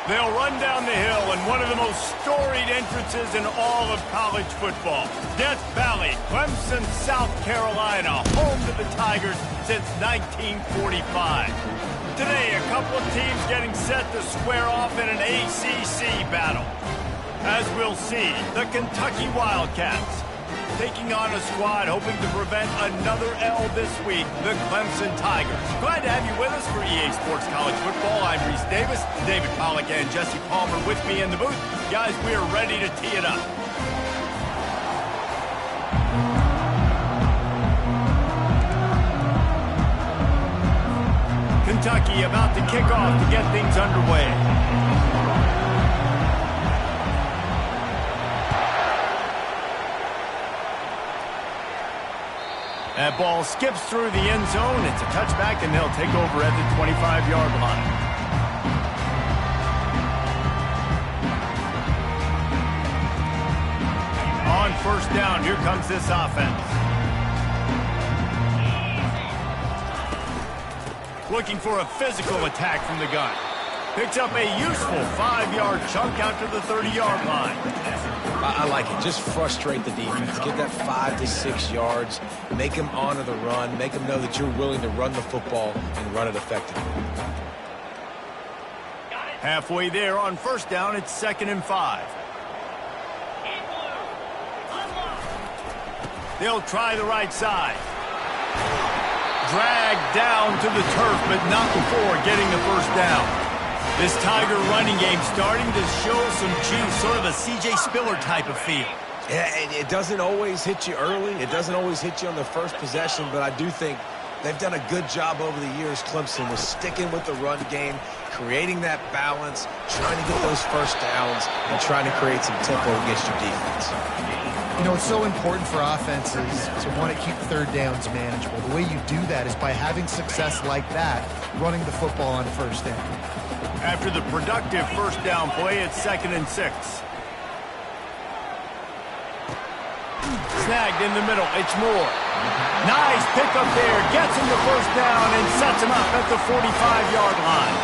They'll run down the hill in one of the most storied entrances in all of college football. Death Valley, Clemson, South Carolina, home to the Tigers since 1945. Today, a couple of teams getting set to square off in an ACC battle. As we'll see, the Kentucky Wildcats taking on a squad hoping to prevent another L this week, the Clemson Tigers. Glad to have you with us for EA Sports College Football. I'm Reese Davis, David Pollack and Jesse Palmer with me in the booth. Guys, we are ready to tee it up. Kentucky about to kick off to get things underway. That ball skips through the end zone. It's a touchback, and they'll take over at the 25-yard line. On first down, here comes this offense. Looking for a physical attack from the gun. Picks up a useful 5-yard chunk out to the 30-yard line. I like it. Just frustrate the defense. Get that 5 to 6 yards. Make them honor the run. Make them know that you're willing to run the football and run it effectively. Halfway there on first down, it's 2nd and 5. They'll try the right side. Dragged down to the turf, but not before getting the first down. This Tiger running game starting to show some juice, sort of a C.J. Spiller type of feel. Yeah, it doesn't always hit you early. It doesn't always hit you on the first possession, but I do think they've done a good job over the years, Clemson, with sticking with the run game, creating that balance, trying to get those first downs, and trying to create some tempo against your defense. You know, it's so important for offenses to want to keep third downs manageable. The way you do that is by having success like that, running the football on first down. After the productive first down play, it's 2nd and 6. Snagged in the middle, it's Moore. Nice pickup there, gets him the first down and sets him up at the 45-yard line.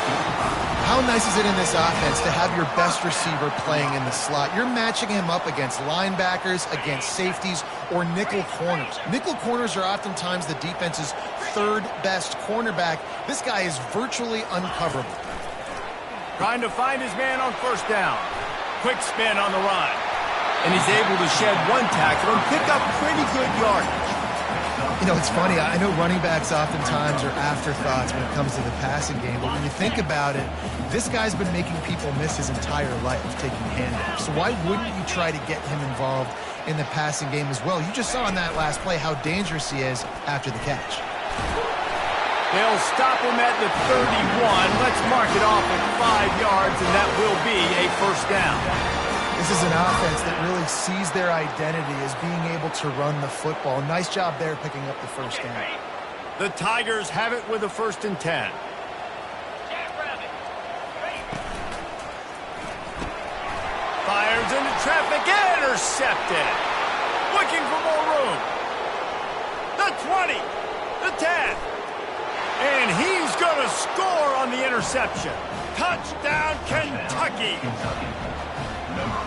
How nice is it in this offense to have your best receiver playing in the slot? You're matching him up against linebackers, against safeties, or nickel corners. Nickel corners are oftentimes the defense's third best cornerback. This guy is virtually uncoverable. Trying to find his man on first down. Quick spin on the run. And he's able to shed one tackle and pick up pretty good yardage. You know, it's funny. I know running backs oftentimes are afterthoughts when it comes to the passing game, but when you think about it, this guy's been making people miss his entire life taking handoffs. So why wouldn't you try to get him involved in the passing game as well? You just saw in that last play how dangerous he is after the catch. They'll stop him at the 31. Let's mark it off at 5 yards, and that will be a first down. This is an offense that really sees their identity as being able to run the football. Nice job there picking up the first down. The Tigers have it with a 1st and 10. Fires into traffic, intercepted. Looking for more room. The 20, the 10. And he's going to score on the interception. Touchdown, Kentucky.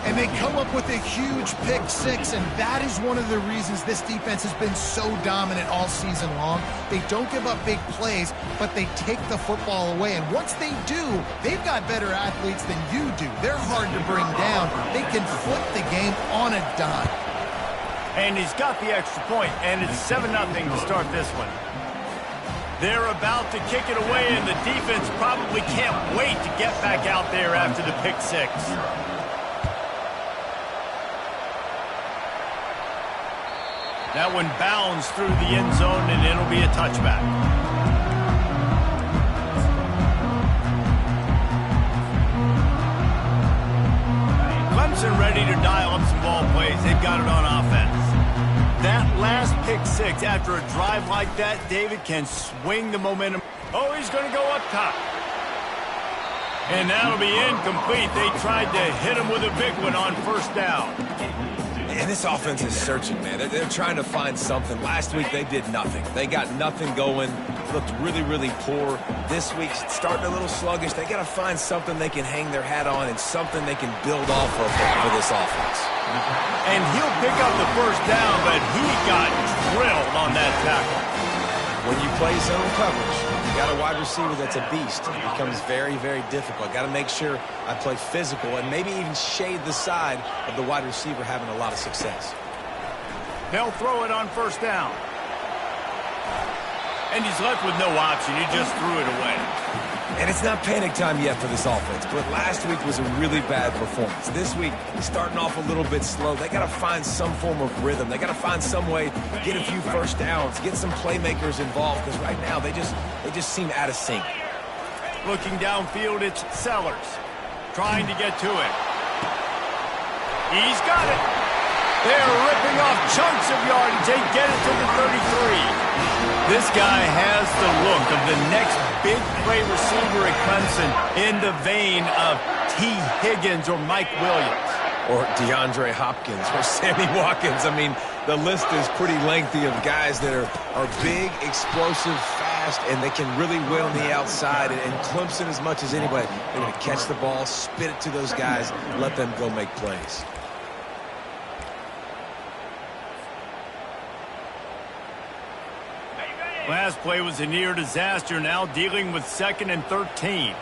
And they come up with a huge pick six, and that is one of the reasons this defense has been so dominant all season long. They don't give up big plays, but they take the football away. And once they do, they've got better athletes than you do. They're hard to bring down. They can flip the game on a dime. And he's got the extra point, and it's 7-0 to start this one. They're about to kick it away, and the defense probably can't wait to get back out there after the pick six. That one bounds through the end zone, and it'll be a touchback. Clemson ready to dial up some ball plays. They've got it on offense. That last pick six, after a drive like that, David can swing the momentum. Oh, he's going to go up top. And that'll be incomplete. They tried to hit him with a big one on first down. And this offense is searching, man. They're trying to find something. Last week, they did nothing. They got nothing going. Looked really, really poor. This week, starting a little sluggish. They got to find something they can hang their hat on and something they can build off of for this offense. And he'll pick up the first down, but he got drilled on that tackle. When you play zone coverage, you got a wide receiver that's a beast. It becomes very, very difficult. Got to make sure I play physical and maybe even shade the side of the wide receiver having a lot of success. They'll throw it on first down. And he's left with no option. He just threw it away. And it's not panic time yet for this offense, but last week was a really bad performance. This week, starting off a little bit slow. They got to find some form of rhythm. They got to find some way to get a few first downs, get some playmakers involved, because right now they just seem out of sync. Looking downfield, it's Sellers trying to get to it. He's got it. They're ripping off chunks of yardage. They get it to the 33. This guy has the look of the next big play receiver at Clemson in the vein of T. Higgins or Mike Williams. Or DeAndre Hopkins or Sammy Watkins. I mean, the list is pretty lengthy of guys that are big, explosive, fast, and they can really win on the outside. And Clemson, as much as anybody, they're going to catch the ball, spit it to those guys, let them go make plays. Last play was a near disaster, now dealing with 2nd and 13.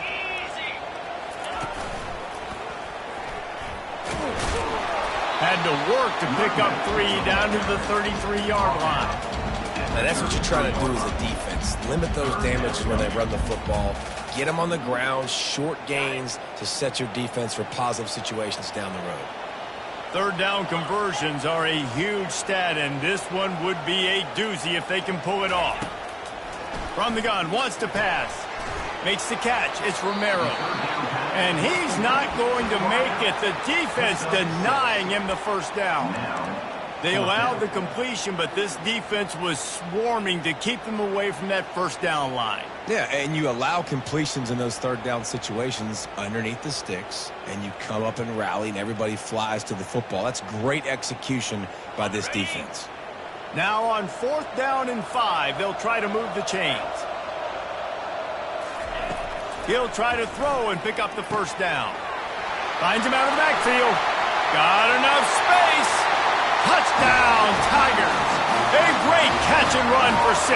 Had to work to pick up 3 down to the 33-yard line. Now that's what you're trying to do as a defense. Limit those damages when they run the football. Get them on the ground, short gains to set your defense for positive situations down the road. 3rd down conversions are a huge stat, and this one would be a doozy if they can pull it off. From the gun, wants to pass. Makes the catch. It's Romero. And he's not going to make it. The defense denying him the first down. They allowed the completion, but this defense was swarming to keep them away from that first down line. Yeah, and you allow completions in those 3rd down situations underneath the sticks, and you come up and rally, and everybody flies to the football. That's great execution by this defense. Now on 4th down and 5, they'll try to move the chains. He'll try to throw and pick up the first down. Finds him out of the backfield. Got enough space. Touchdown, Tigers. A great catch and run for 6.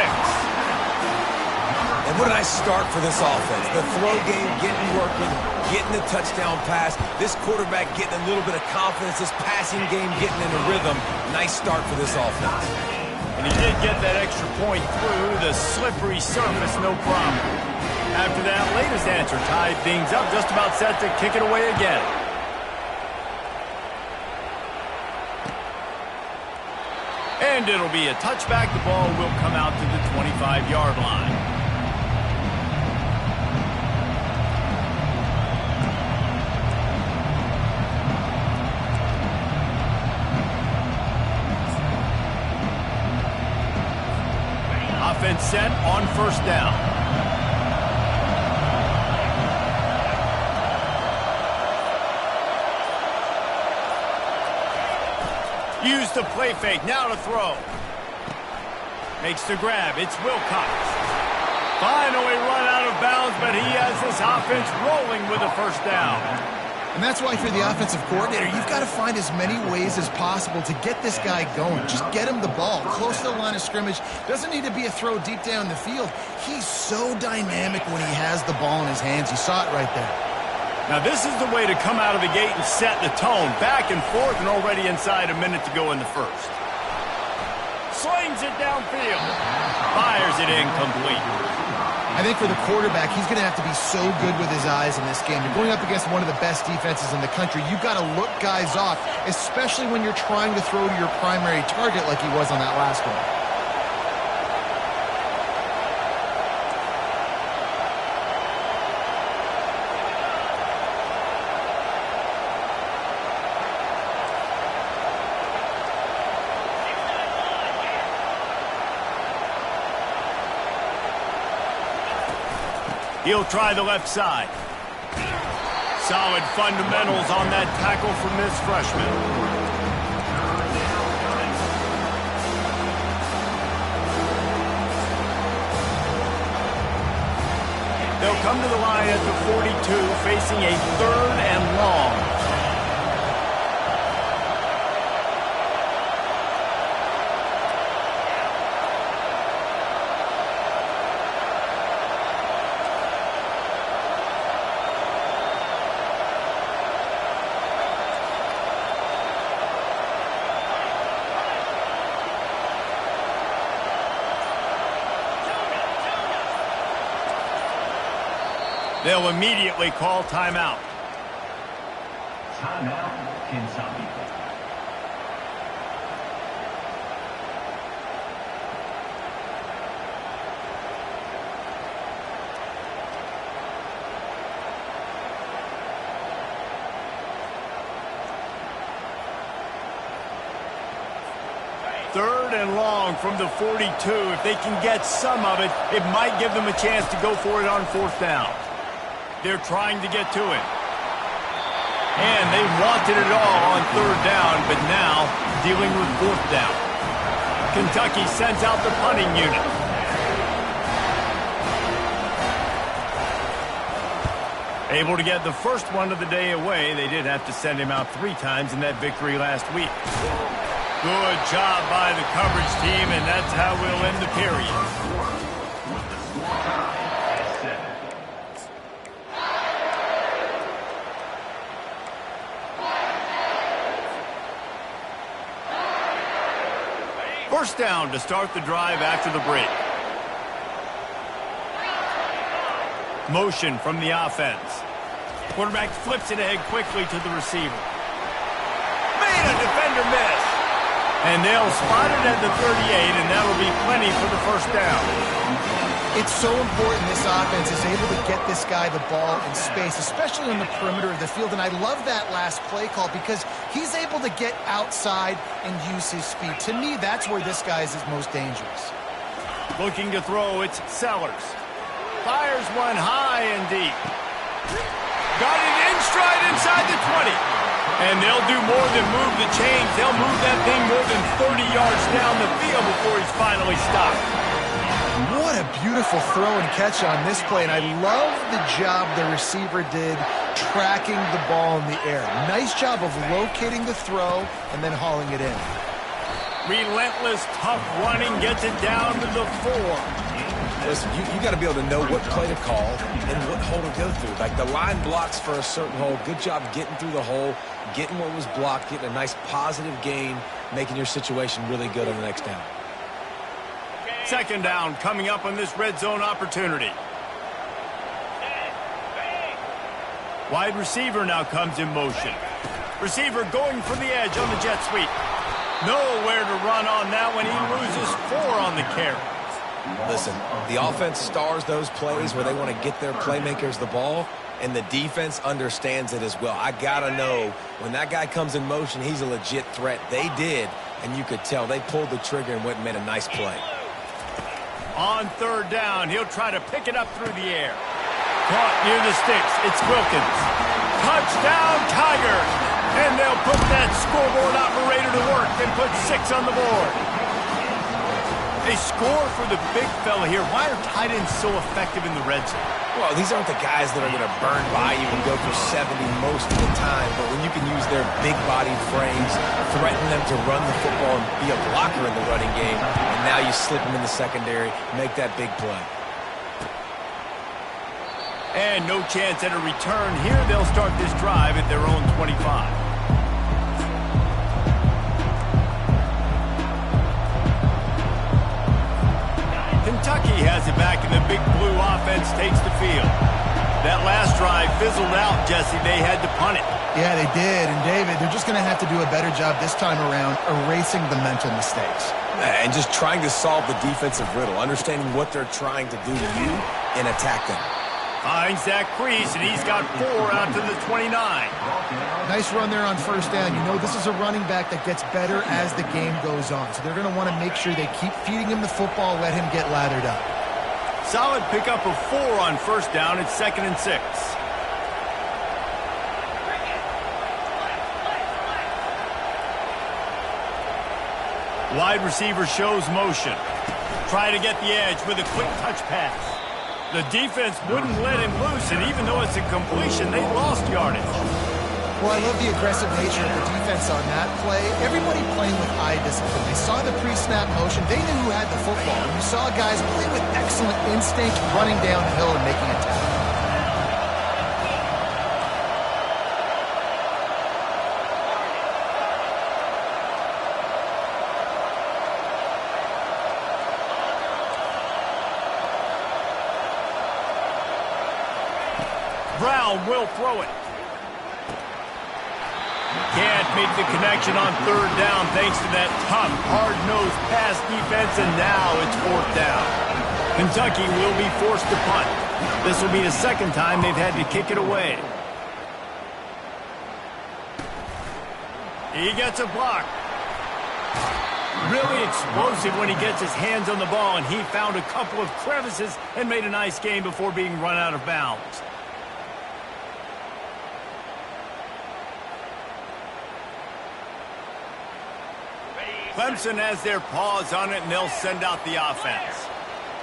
And what a nice start for this offense. The throw game getting working, getting the touchdown pass. This quarterback getting a little bit of confidence. This passing game getting in a rhythm. Nice start for this offense. And he did get that extra point through the slippery surface, no problem. After that latest answer tied things up, just about set to kick it away again. And it'll be a touchback. The ball will come out to the 25-yard line. Offense set on first down. Use the play fake, now to throw. Makes the grab, it's Wilcox. Finally run out of bounds, but he has this offense rolling with a first down. And that's why, if you're the offensive coordinator, you've got to find as many ways as possible to get this guy going. Just get him the ball close to the line of scrimmage. Doesn't need to be a throw deep down the field. He's so dynamic when he has the ball in his hands. You saw it right there. Now this is the way to come out of the gate and set the tone. Back and forth, and already inside a minute to go in the first. Slings it downfield. Fires it incomplete. I think for the quarterback, he's going to have to be so good with his eyes in this game. You're going up against one of the best defenses in the country. You've got to look guys off, especially when you're trying to throw to your primary target like he was on that last one. He'll try the left side. Solid fundamentals on that tackle from this freshman. They'll come to the line at the 42, facing a 3rd and long. They'll immediately call timeout. Timeout, Kentucky. Third and long from the 42. If they can get some of it, it might give them a chance to go for it on 4th down. They're trying to get to it. And they wanted it all on 3rd down, but now dealing with 4th down. Kentucky sends out the punting unit. Able to get the first one of the day away. They did have to send him out 3 times in that victory last week. Good job by the coverage team, and that's how we'll end the period. First down to start the drive after the break. Motion from the offense. Quarterback flips it ahead quickly to the receiver. Made a defender miss. And they'll spot it at the 38, and that'll be plenty for the first down. It's so important this offense is able to get this guy the ball in space, especially on the perimeter of the field. And I love that last play call because he's able to get outside and use his speed. To me, that's where this guy is his most dangerous. Looking to throw, it's Sellers. Fires one high and deep. Got it in stride inside the 20. And they'll do more than move the chains. They'll move that thing more than 30 yards down the field before he's finally stopped. What a beautiful throw and catch on this play. And I love the job the receiver did tracking the ball in the air. Nice job of locating the throw and then hauling it in. Relentless, tough running gets it down to the 4. Listen, you got to be able to know what play to call and what hole to go through. Like the line blocks for a certain hole. Good job getting through the hole, getting what was blocked, getting a nice positive gain, making your situation really good on the next down. Second down coming up on this red zone opportunity. Wide receiver now comes in motion. Receiver going for the edge on the jet sweep. Nowhere to run on that one. He loses 4 on the carry. Listen, the offense stars those plays where they want to get their playmakers the ball, and the defense understands it as well. I got to know when that guy comes in motion, he's a legit threat. They did, and you could tell. They pulled the trigger and went and made a nice play. On third down, he'll try to pick it up through the air. Caught near the sticks. It's Wilkins. Touchdown, Tigers! And they'll put that scoreboard operator to work and put 6 on the board. They score for the big fella here. Why are tight ends so effective in the red zone? Well, these aren't the guys that are going to burn by you and go for 70 most of the time, but when you can use their big-bodied frames, threaten them to run the football and be a blocker in the running game, and now you slip them in the secondary, make that big play. And no chance at a return here. They'll start this drive at their own 25. Kentucky has it back, and the big blue offense takes the field. That last drive fizzled out, Jesse. They had to punt it. Yeah, they did. And, David, they're just going to have to do a better job this time around erasing the mental mistakes. And just trying to solve the defensive riddle, understanding what they're trying to do to you and attack them. Finds that crease, and he's got 4 out to the 29. Nice run there on first down. You know, this is a running back that gets better as the game goes on. So they're going to want to make sure they keep feeding him the football, let him get lathered up. Solid pickup of 4 on first down. It's 2nd and 6. Wide receiver shows motion. Try to get the edge with a quick touch pass. The defense wouldn't let him loose, and even though it's a completion, they lost yardage. Well, I love the aggressive nature of the defense on that play. Everybody playing with eye discipline. They saw the pre-snap motion. They knew who had the football. And you saw guys play with excellent instinct, running down the hill and making a tackle. Brown will throw it. Can't make the connection on third down thanks to that tough, hard-nosed pass defense, and now it's fourth down. Kentucky will be forced to punt. This will be the second time they've had to kick it away. He gets a block. Really explosive when he gets his hands on the ball, and he found a couple of crevices and made a nice game before being run out of bounds. Clemson has their paws on it, and they'll send out the offense.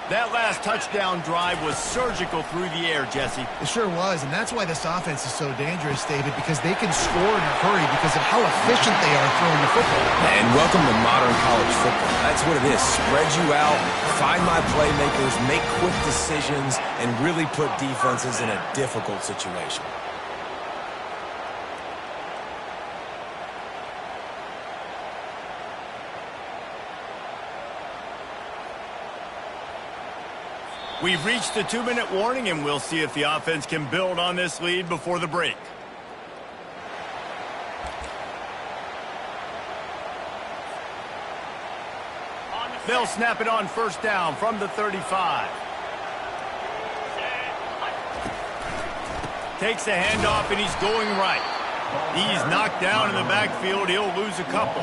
That last touchdown drive was surgical through the air, Jesse. It sure was, and that's why this offense is so dangerous, David, because they can score in a hurry because of how efficient they are throwing the football. And welcome to modern college football. That's what it is. Spread you out, find my playmakers, make quick decisions, and really put defenses in a difficult situation. We've reached the 2-minute warning, and we'll see if the offense can build on this lead before the break. They'll snap it on first down from the 35. Takes the handoff, and he's going right. He's knocked down in the backfield. He'll lose a couple.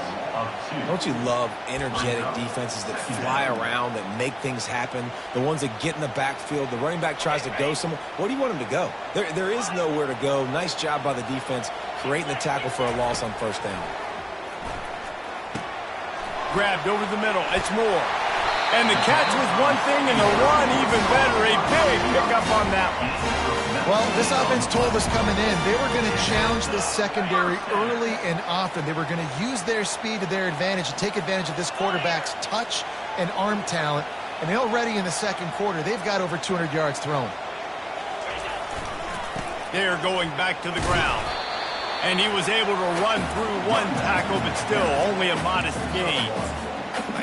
Don't you love energetic defenses that fly around, that make things happen? The ones that get in the backfield, the running back tries to go somewhere. Where do you want him to go? There is nowhere to go. Nice job by the defense creating the tackle for a loss on first down. Grabbed over the middle. It's Moore. And the catch was one thing, and the run even better. A big pickup on that one. Well, this offense told us coming in they were going to challenge this secondary early and often. They were going to use their speed to their advantage and take advantage of this quarterback's touch and arm talent. And already in the second quarter, they've got over 200 yards thrown. They're going back to the ground. And he was able to run through one tackle, but still only a modest gain.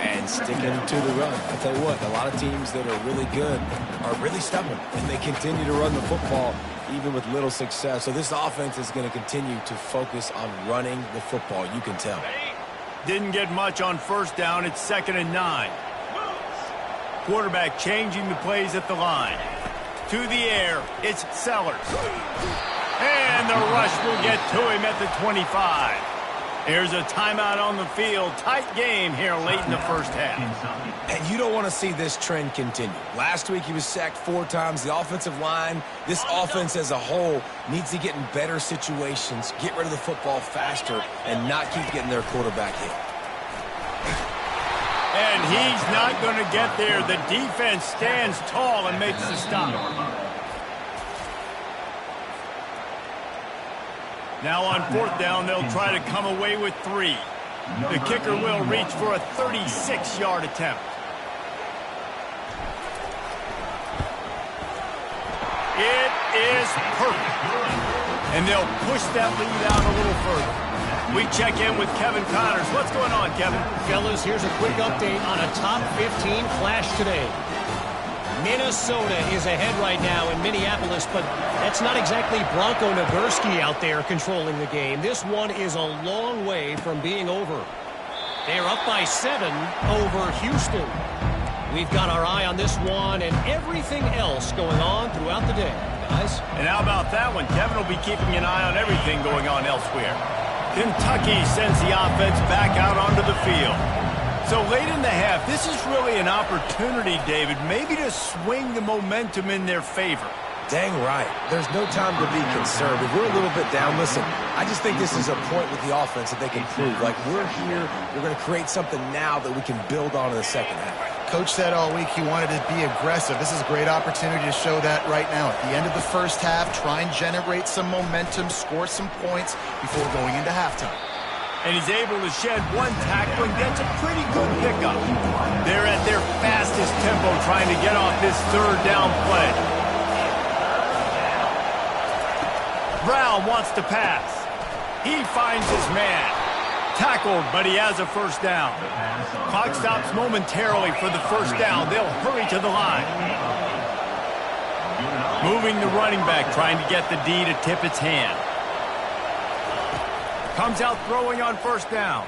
And sticking to the run. I tell you what, a lot of teams that are really good are really stubborn, and they continue to run the football even with little success. So this offense is going to continue to focus on running the football. You can tell. Didn't get much on first down. It's 2nd and 9. Quarterback changing the plays at the line. To the air, it's Sellers. And the rush will get to him at the 25. Here's a timeout on the field. Tight game here late in the first half. And you don't want to see this trend continue. Last week he was sacked 4 times. The offensive line, this offense as a whole, needs to get in better situations, get rid of the football faster, and not keep getting their quarterback hit. And he's not going to get there. The defense stands tall and makes the stop. Now on fourth down, they'll try to come away with 3. The kicker will reach for a 36-yard attempt. It is perfect. And they'll push that lead out a little further. We check in with Kevin Connors. What's going on, Kevin? Fellas, here's a quick update on a top 15 flash today. Minnesota is ahead right now in Minneapolis, but that's not exactly Bronco Nagurski out there controlling the game. This one is a long way from being over. They're up by 7 over Houston. We've got our eye on this one and everything else going on throughout the day, guys. And how about that one? Kevin will be keeping an eye on everything going on elsewhere. Kentucky sends the offense back out onto the field. So late in the half, this is really an opportunity, David, maybe to swing the momentum in their favor. Dang right. There's no time to be concerned. If we're a little bit down, listen, I just think this is a point with the offense that they can prove. Like, we're here, we're going to create something now that we can build on in the second half. Coach said all week he wanted to be aggressive. This is a great opportunity to show that right now. At the end of the first half, try and generate some momentum, score some points before going into halftime. And he's able to shed one tackle and gets a pretty good pickup. They're at their fastest tempo trying to get off this third down play. Brown wants to pass. He finds his man. Tackled, but he has a first down. Clock stops momentarily for the first down. They'll hurry to the line. Moving the running back, trying to get the D to tip its hand. Comes out throwing on first down.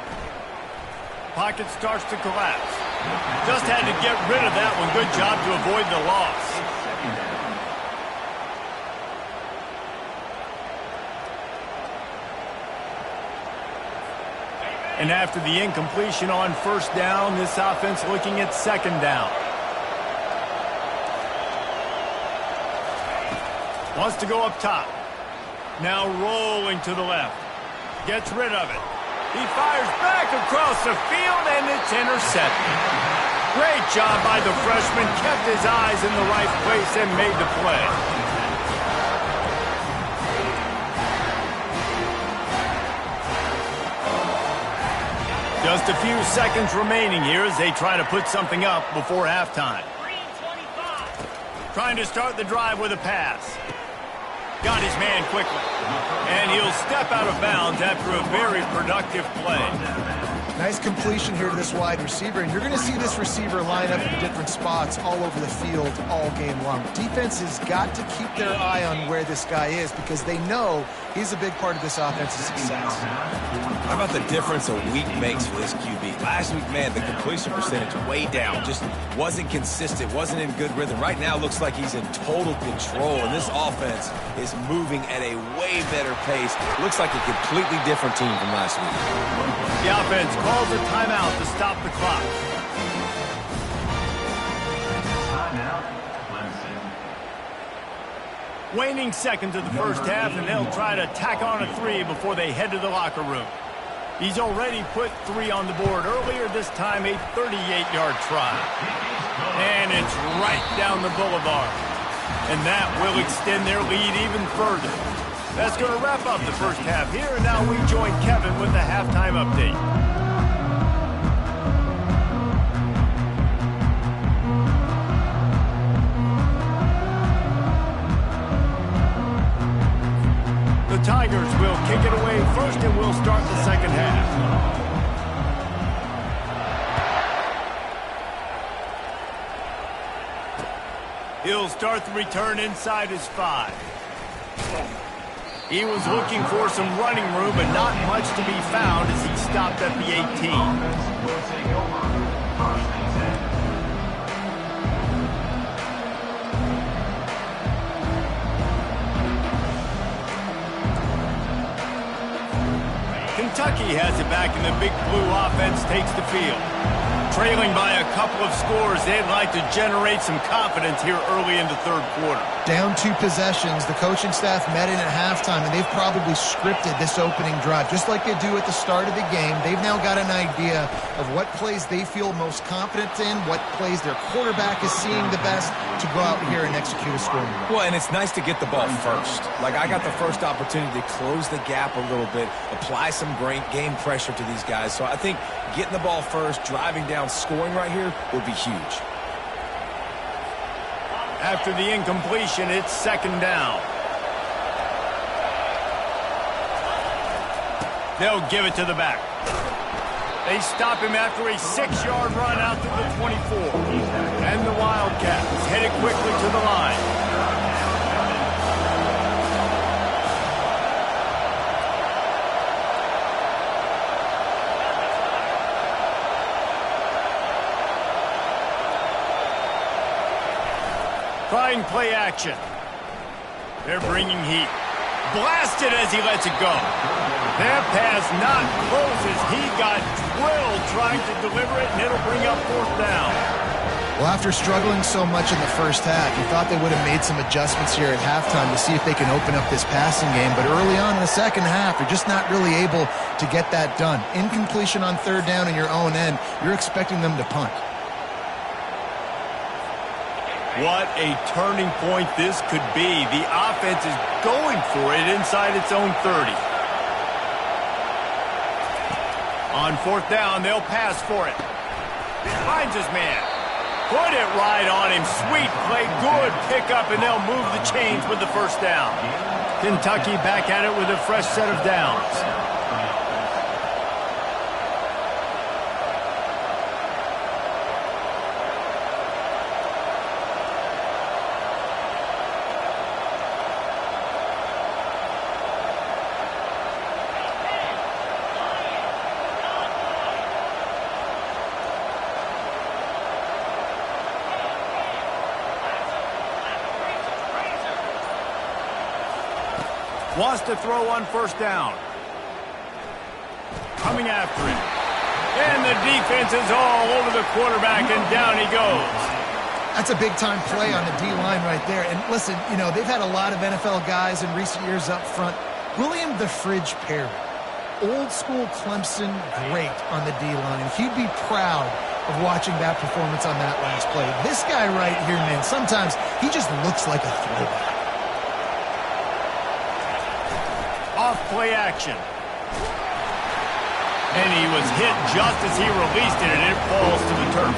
Pocket starts to collapse. Just had to get rid of that one. Good job to avoid the loss. And after the incompletion on first down, this offense looking at second down. Wants to go up top. Now rolling to the left. Gets rid of it. He fires back across the field, and it's intercepted. Great job by the freshman. Kept his eyes in the right place and made the play. Just a few seconds remaining here as they try to put something up before halftime. Trying to start the drive with a pass. Got his man quickly. And he'll step out of bounds after a very productive play. Nice completion here to this wide receiver, and you're going to see this receiver line up in different spots all over the field all game long. Defense has got to keep their eye on where this guy is because they know he's a big part of this offense's success. How about the difference a week makes for this QB? Last week, man, the completion percentage way down. Just wasn't consistent, wasn't in good rhythm. Right now, looks like he's in total control, and this offense is moving at a way better pace. Looks like a completely different team from last week. The offense calls a timeout to stop the clock. Waning seconds of the first half, and they'll try to tack on a 3 before they head to the locker room. He's already put 3 on the board earlier, this time a 38-yard try. And it's right down the boulevard. And that will extend their lead even further. That's going to wrap up the first half here, and now we join Kevin with the halftime update. The Tigers will kick it away first, and we'll start the second half. He'll start the return inside his 5. He was looking for some running room, but not much to be found as he stopped at the 18. Kentucky has it back, and the Big Blue offense takes the field. Trailing by a couple of scores, they'd like to generate some confidence here early in the third quarter. Down 2 possessions, the coaching staff met in at halftime, and they've probably scripted this opening drive. Just like they do at the start of the game, they've now got an idea of what plays they feel most confident in, what plays their quarterback is seeing the best to go out here and execute a score. Well, and it's nice to get the ball first. Like, I got the first opportunity to close the gap a little bit, apply some great game pressure to these guys. So I think getting the ball first, driving down, scoring right here would be huge. After the incompletion, it's second down. They'll give it to the back. They stop him after a 6-yard run out to the 24. And the Wildcats headed quickly to the line. Trying play action. They're bringing heat. Blasted as he lets it go. That pass not closes. He got drilled trying to deliver it, and it'll bring up fourth down. Well, after struggling so much in the first half, you thought they would have made some adjustments here at halftime to see if they can open up this passing game. But early on in the second half, they're just not really able to get that done. Incompletion on third down in your own end, you're expecting them to punt. What a turning point this could be. The offense is going for it inside its own 30. On fourth down, they'll pass for it. Finds his man. Put it right on him. Sweet play. Good pickup, and they'll move the chains with the first down. Kentucky back at it with a fresh set of downs. Wants to throw on first down. Coming after him. And the defense is all over the quarterback, and down he goes. That's a big-time play on the D-line right there. And listen, you know, they've had a lot of NFL guys in recent years up front. William the Fridge Perry, old-school Clemson great on the D-line. He'd be proud of watching that performance on that last play. This guy right here, man, sometimes he just looks like a throwback. Off play action. And he was hit just as he released it, and it falls to the turf.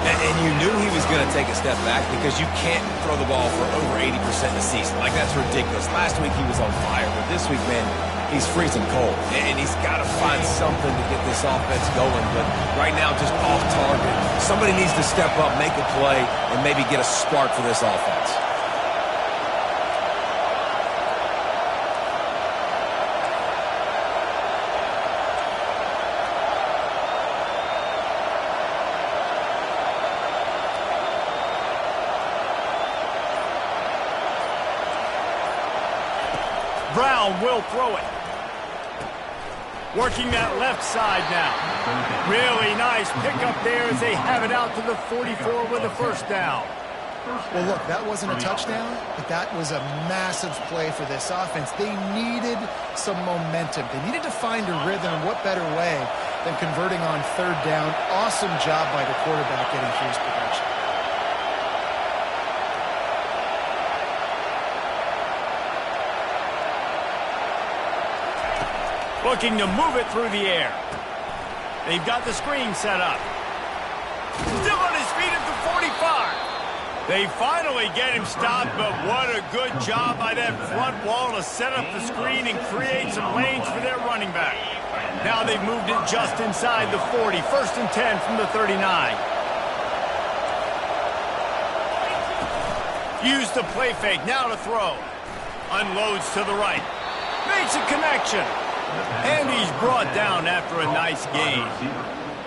And you knew he was going to take a step back because you can't throw the ball for over 80% of the season. Like, that's ridiculous. Last week he was on fire, but this week, man, he's freezing cold. And he's got to find something to get this offense going. But right now, just off target. Somebody needs to step up, make a play, and maybe get a spark for this offense. Brown will throw it. Working that left side now. Really nice pickup there as they have it out to the 44 with a first down. Well, look, that wasn't a touchdown, but that was a massive play for this offense. They needed some momentum. They needed to find a rhythm, and what better way than converting on third down. Awesome job by the quarterback getting through his production. Looking to move it through the air. They've got the screen set up. Still on his feet at the 45. They finally get him stopped, but what a good job by that front wall to set up the screen and create some lanes for their running back. Now they've moved it just inside the 40. First and 10 from the 39. Use the play fake, now to throw. Unloads to the right. Makes a connection. And he's brought down after a nice gain.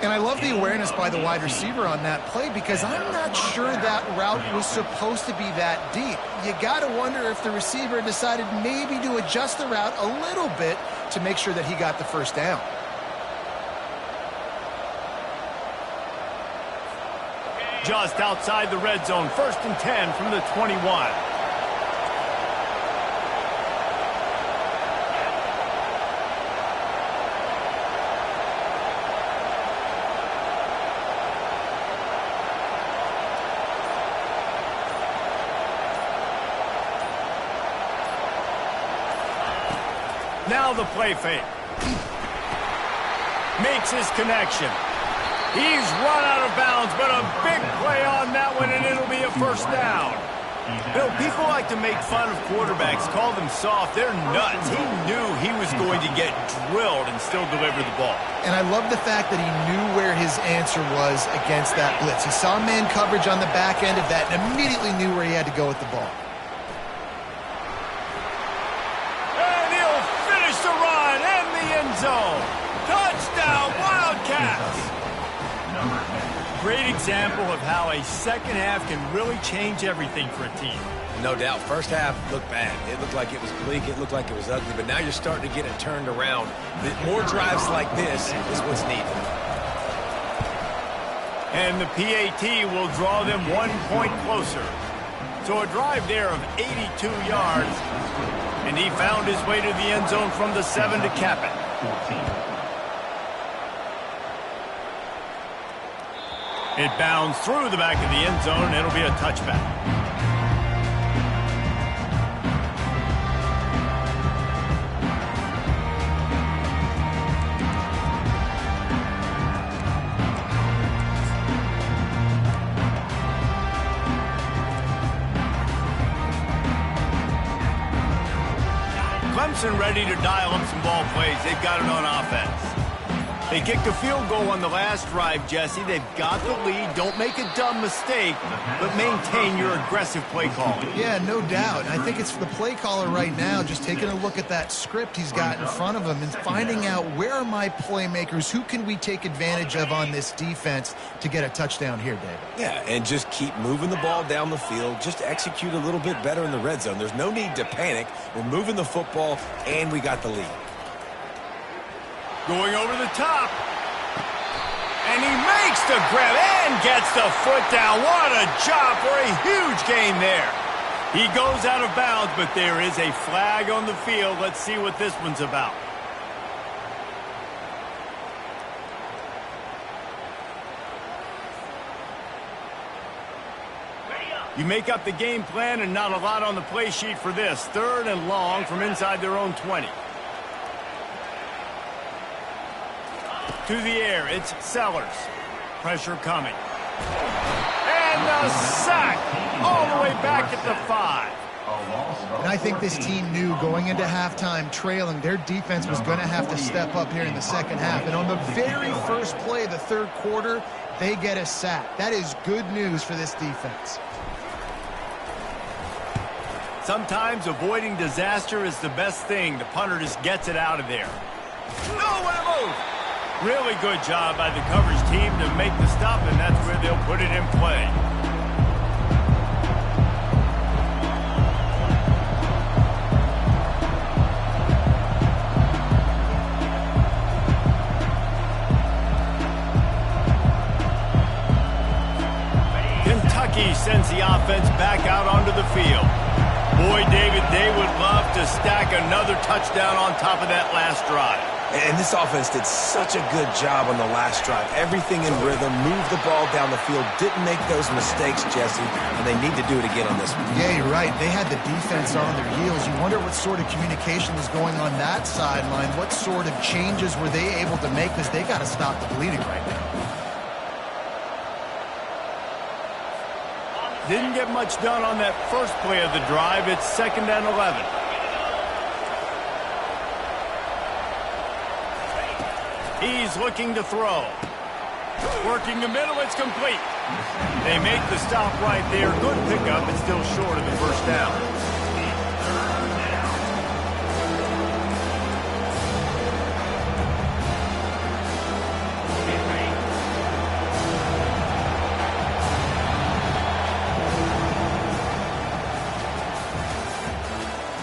And I love the awareness by the wide receiver on that play because I'm not sure that route was supposed to be that deep. You got to wonder if the receiver decided maybe to adjust the route a little bit to make sure that he got the first down. Just outside the red zone, first and 10 from the 21. Now the play fake. Makes his connection. He's run out of bounds, but a big play on that one, and it'll be a first down. Bill, people like to make fun of quarterbacks, call them soft. They're nuts. He knew he was going to get drilled and still deliver the ball. And I love the fact that he knew where his answer was against that blitz. He saw man coverage on the back end of that and immediately knew where he had to go with the ball. And he'll finish the run in the end zone. Touchdown, Wildcats! Great example of how a second half can really change everything for a team. No doubt. First half looked bad. It looked like it was bleak. It looked like it was ugly. But now you're starting to get it turned around. More drives like this is what's needed. And the PAT will draw them 1 point closer. So a drive there of 82 yards. And he found his way to the end zone from the 7 to cap it. It bounds through the back of the end zone, and it'll be a touchback. Clemson ready to dial up some ball plays. They've got it on offense. They kicked a field goal on the last drive, Jesse. They've got the lead. Don't make a dumb mistake, but maintain your aggressive play calling. Yeah, no doubt. I think it's the play caller right now just taking a look at that script he's got in front of him and finding out where are my playmakers, who can we take advantage of on this defense to get a touchdown here, David. Yeah, and just keep moving the ball down the field. Just execute a little bit better in the red zone. There's no need to panic. We're moving the football, and we got the lead. Going over the top. And he makes the grab and gets the foot down. What a job for a huge gain there. He goes out of bounds, but there is a flag on the field. Let's see what this one's about. You make up the game plan and not a lot on the play sheet for this. 3rd and long from inside their own 20. To the air, it's Sellers. Pressure coming. And the sack all the way back at the 5. And I think this team knew going into halftime trailing, their defense was going to have to step up here in the second half. And on the very first play of the third quarter, they get a sack. That is good news for this defense. Sometimes avoiding disaster is the best thing. The punter just gets it out of there. No way to move. Really good job by the coverage team to make the stop, and that's where they'll put it in play. Kentucky sends the offense back out onto the field. Boy, David, they would love to stack another touchdown on top of that last drive. And this offense did such a good job on the last drive. Everything in rhythm, moved the ball down the field, didn't make those mistakes, Jesse, and they need to do it again on this one. Yeah, you're right. They had the defense on their heels. You wonder what sort of communication was going on that sideline. What sort of changes were they able to make, because they got to stop the bleeding right now. Didn't get much done on that first play of the drive. It's 2nd and 11. He's looking to throw. Working the middle, it's complete. They make the stop right there. Good pickup, but still short of the first down.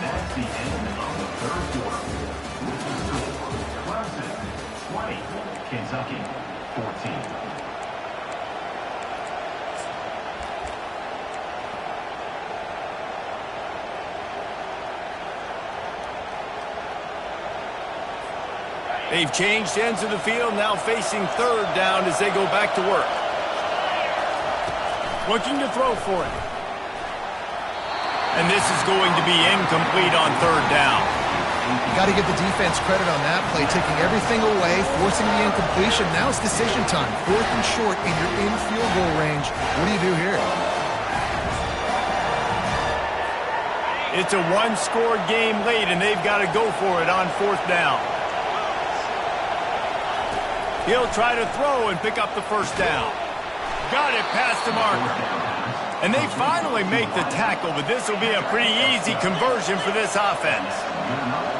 That's the end of the third quarter. With the score, Clemson 20, Kentucky 14. They've changed ends of the field, now facing 3rd down as they go back to work. Looking to throw for it. And this is going to be incomplete on 3rd down. You got to give the defense credit on that play, taking everything away, forcing the incompletion. Now it's decision time. 4th and short, and you're in field goal range. What do you do here? It's a one-score game late, and they've got to go for it on 4th down. He'll try to throw and pick up the first down. Got it past the marker. And they finally make the tackle, but this will be a pretty easy conversion for this offense.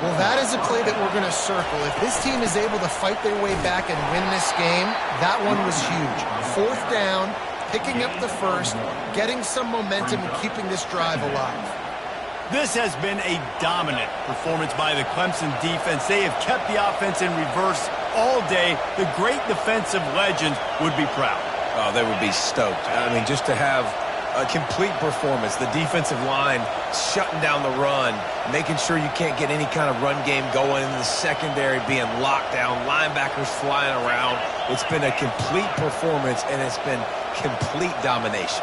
Well, that is a play that we're going to circle. If this team is able to fight their way back and win this game, that one was huge. 4th down, picking up the first, getting some momentum and keeping this drive alive. This has been a dominant performance by the Clemson defense. They have kept the offense in reverse all day. The great defensive legends would be proud. Oh, they would be stoked. I mean, just to have A complete performance. The defensive line shutting down the run, making sure you can't get any kind of run game going in the secondary, being locked down, linebackers flying around. It's been a complete performance, and it's been complete domination.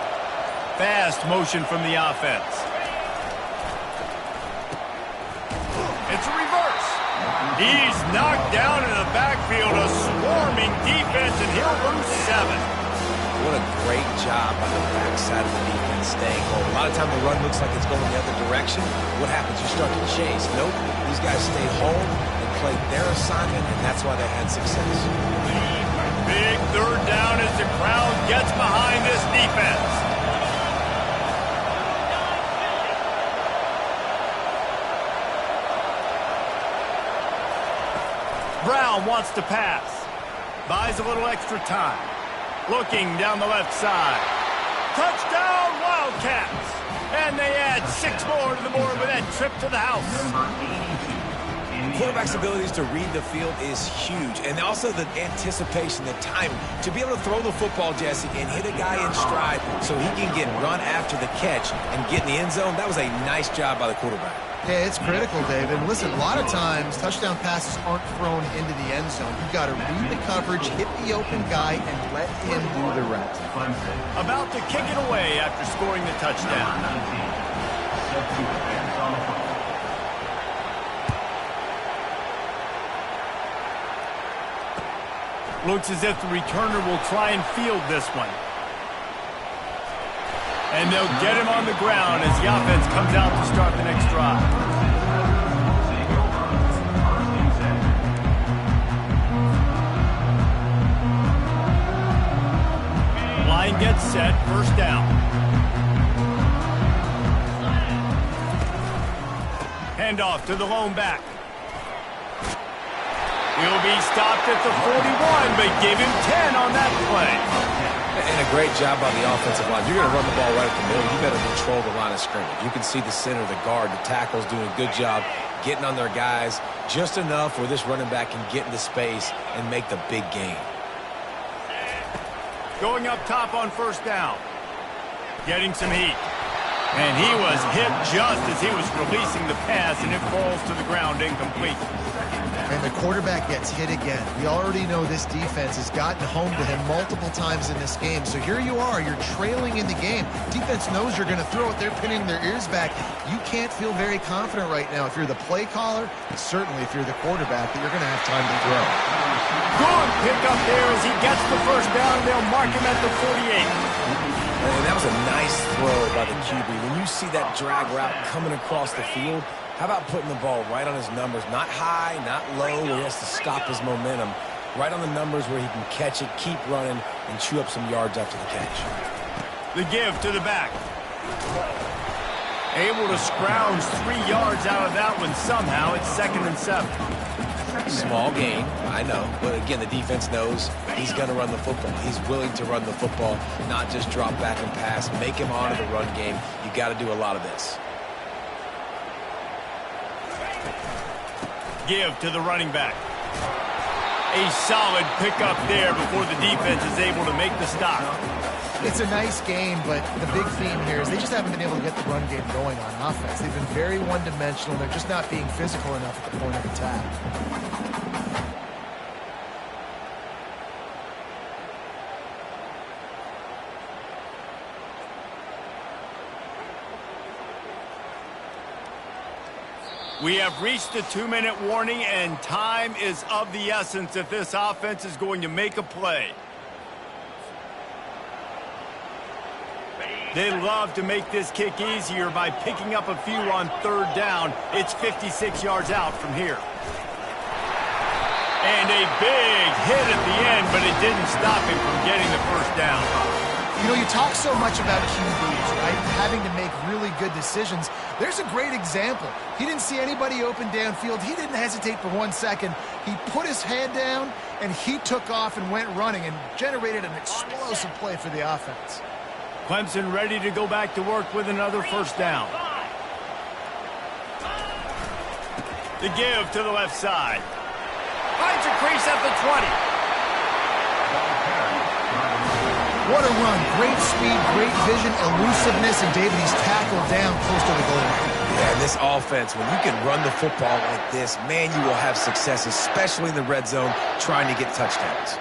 Fast motion from the offense. It's a reverse. He's knocked down in the backfield, a swarming defense, and he'll lose 7. What a great job by the backside of the defense staying home. A lot of time the run looks like it's going the other direction. What happens? You start to chase. Nope. These guys stayed home and played their assignment, and that's why they had success. Big third down as the crowd gets behind this defense. Brown wants to pass. Buys a little extra time. Looking down the left side. Touchdown, Wildcats! And they add 6 more to the board with that trip to the house. Quarterback's abilities to read the field is huge. And also the anticipation, the time to be able to throw the football, Jesse, and hit a guy in stride so he can get run after the catch and get in the end zone. That was a nice job by the quarterback. Yeah, it's critical, David. Listen, a lot of times touchdown passes aren't thrown into the end zone. You've got to read the coverage, hit the open guy, and let him do the rest. About to kick it away after scoring the touchdown. Looks as if the returner will try and field this one. And they'll get him on the ground as the offense comes out to start the next drive. Line gets set, first down. Handoff to the lone back. He'll be stopped at the 41, but give him 10 on that play. And a great job by the offensive line. You're going to run the ball right at the middle. You better control the line of scrimmage. You can see the center, the guard, the tackles doing a good job getting on their guys just enough where this running back can get into space and make the big game. Going up top on first down. Getting some heat. And he was hit just as he was releasing the pass, and it falls to the ground incomplete. And the quarterback gets hit again. We already know this defense has gotten home to him multiple times in this game. So here you are, you're trailing in the game. Defense knows you're going to throw it. They're pinning their ears back. You can't feel very confident right now if you're the play caller, and certainly if you're the quarterback, that you're going to have time to throw. Good pick up there as he gets the first down. They'll mark him at the 48. And that was a nice throw by the QB. When you see that drag route coming across the field, how about putting the ball right on his numbers? Not high, not low, where he has to stop his momentum. Right on the numbers where he can catch it, keep running, and chew up some yards after the catch. The give to the back. Able to scrounge 3 yards out of that one somehow. It's 2nd and 7. Small gain, I know. But again, the defense knows he's going to run the football. He's willing to run the football, not just drop back and pass. Make him onto the run game. You got to do a lot of this. Give to the running back. A solid pickup there before the defense is able to make the stop. It's a nice game, but the big theme here is they just haven't been able to get the run game going on offense. They've been very one-dimensional. They're just not being physical enough at the point of attack. We have reached the 2-minute warning, and time is of the essence if this offense is going to make a play. They love to make this kick easier by picking up a few on third down. It's 56 yards out from here. And a big hit at the end, but it didn't stop him from getting the first down. You know, you talk so much about QBs, right? Having to make really good decisions. There's a great example. He didn't see anybody open downfield. He didn't hesitate for 1 second. He put his head down, and he took off and went running and generated an explosive play for the offense. Clemson ready to go back to work with another first down. The give to the left side. Finds a crease at the 20. What a run. Great speed, great vision, elusiveness, and David, he's tackled down close to the goal line. Yeah, this offense, when you can run the football like this, man, you will have success, especially in the red zone, trying to get touchdowns.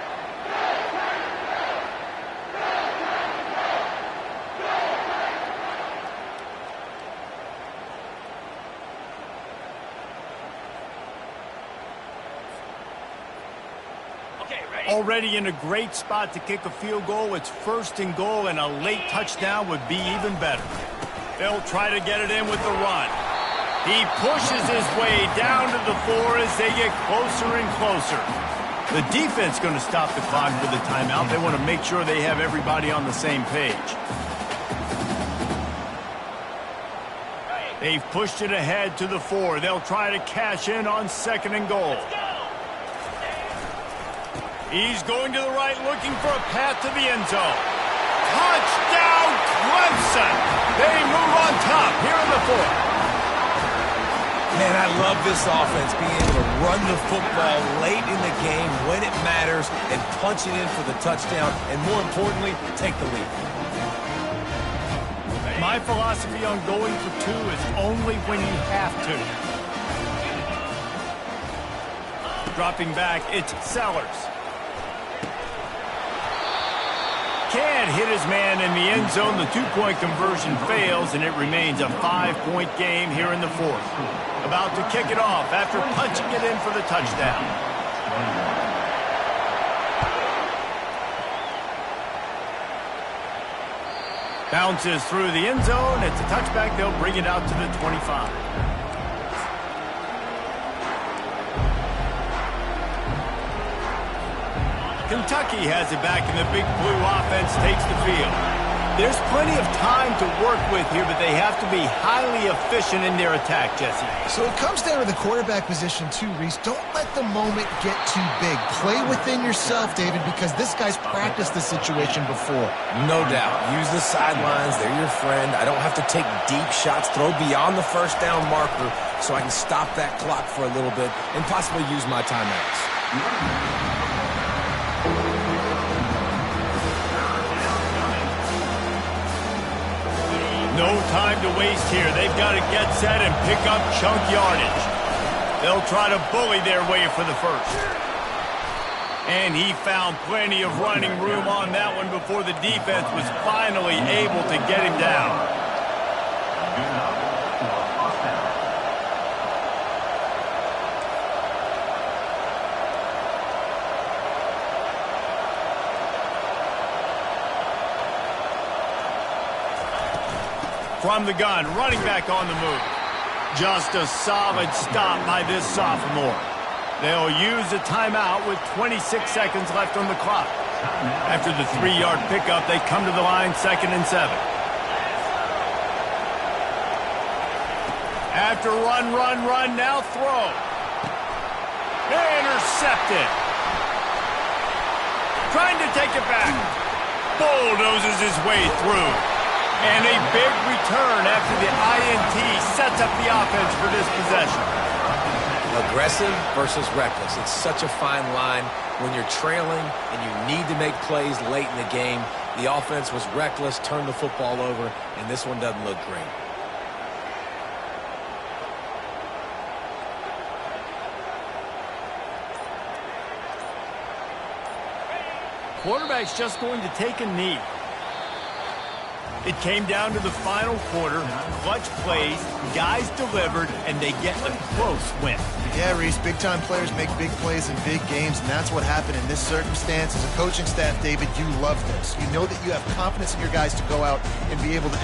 Already in a great spot to kick a field goal. It's 1st and goal, and a late touchdown would be even better. They'll try to get it in with the run. He pushes his way down to the 4 as they get closer and closer. The defense going to stop the clock with a timeout. They want to make sure they have everybody on the same page. They've pushed it ahead to the 4. They'll try to cash in on 2nd and goal. He's going to the right, looking for a path to the end zone. Touchdown, Clemson! They move on top here in the 4th. Man, I love this offense, being able to run the football late in the game when it matters and punch it in for the touchdown, and more importantly, take the lead. My philosophy on going for 2 is only when you have to. Dropping back, it's Sellers. Can't hit his man in the end zone. The 2-point conversion fails, and it remains a 5-point game here in the 4th. About to kick it off after punching it in for the touchdown. Bounces through the end zone. It's a touchback. They'll bring it out to the 25. Kentucky has it back, and the Big Blue offense takes the field. There's plenty of time to work with here, but they have to be highly efficient in their attack, Jesse. So it comes down to the quarterback position too, Reese. Don't let the moment get too big. Play within yourself, David, because this guy's practiced this situation before. No doubt. Use the sidelines. They're your friend. I don't have to take deep shots, throw beyond the 1st down marker so I can stop that clock for a little bit and possibly use my timeouts. No time to waste here. They've got to get set and pick up chunk yardage. They'll try to bully their way for the 1st. And he found plenty of running room on that one before the defense was finally able to get him down. From the gun, running back on the move. Just a solid stop by this sophomore. They'll use a timeout with 26 seconds left on the clock. After the 3-yard pickup, they come to the line 2nd and 7. After run, now throw. Intercepted. Trying to take it back. Bulldozes his way through. And a big return after the INT sets up the offense for this possession. Aggressive versus reckless. It's such a fine line when you're trailing and you need to make plays late in the game. The offense was reckless, turned the football over, and this one doesn't look great. Quarterback's just going to take a knee. It came down to the final quarter. Clutch plays, guys delivered, and they get a close win. Yeah, Reese, big-time players make big plays in big games, and that's what happened in this circumstance. As a coaching staff, David, you love this. You know that you have confidence in your guys to go out and be able to